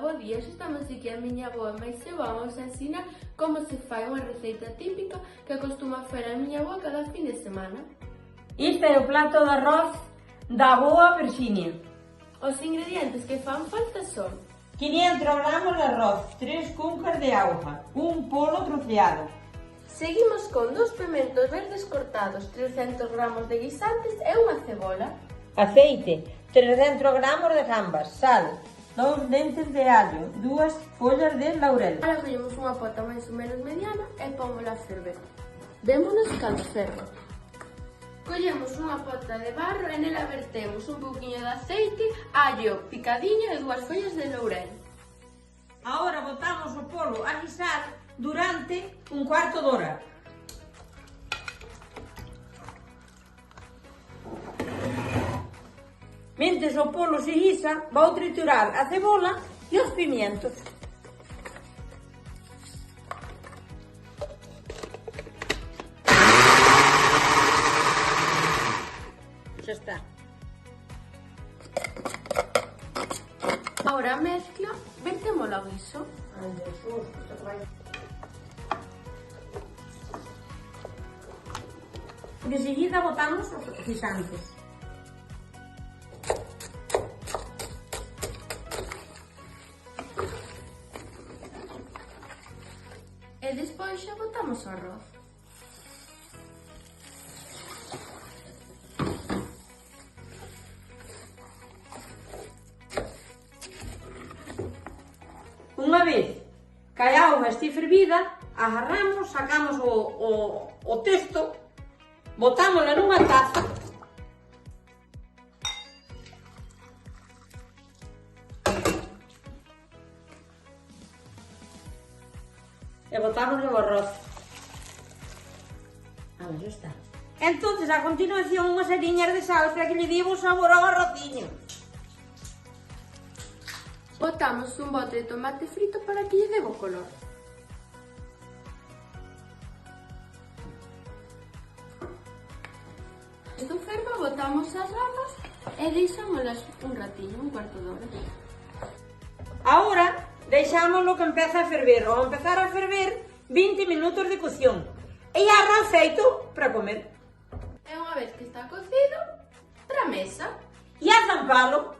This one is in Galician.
bo día, estamos aquí a miña avoa mais eu vamos a ensinar como se fai unha receita típica que acostuma fer a miña avoa cada fin de semana. Este é o plato de arroz da avoa Virxinia. Os ingredientes que fan falta son 500 gramos de arroz, 3 cuncas de auga, un polo troceado. Seguimos con 2 pementos verdes cortados, 300 gramos de guisantes e unha cebola. Aceite, 300 gramos de gambas, sal, 2 dentes de allo, 2 follas de laurel. Ahora collemos unha pota máis ou menos mediana e pómola a ferver. Vémonos cando ferva. Collemos unha pota de barro e nela vertemos un pouquiño de aceite, allo picadiño e 2 follas de laurel. Agora botamos o polo a guisar durante un cuarto de hora. Mentres o polo se guisa, vou triturar a cebola e os pimientos. Xa está. Ahora a mezcla, vertémola ao guiso. De seguida botamos os guisantes. E despois xa botamos o arroz. Unha vez que a auga este fervida, agarramos, sacamos o testo, botámosla nunha taza e botamos o arroz. Já está. Entonces, a continuación, unhas ariñas de sal para que lle diga o sabor ao arrociño. Botamos un bote de tomate frito para que lle dé bo color. Isto ferva, botamos as gambas e deixámolas un ratiño, un cuarto de hora. Ahora, deixámoslo que empeza a ferver. Ao empezar a ferver, 20 minutos de cocción. E arroz feito para comer. E unha vez que está cocido, para a mesa. E a zampalo.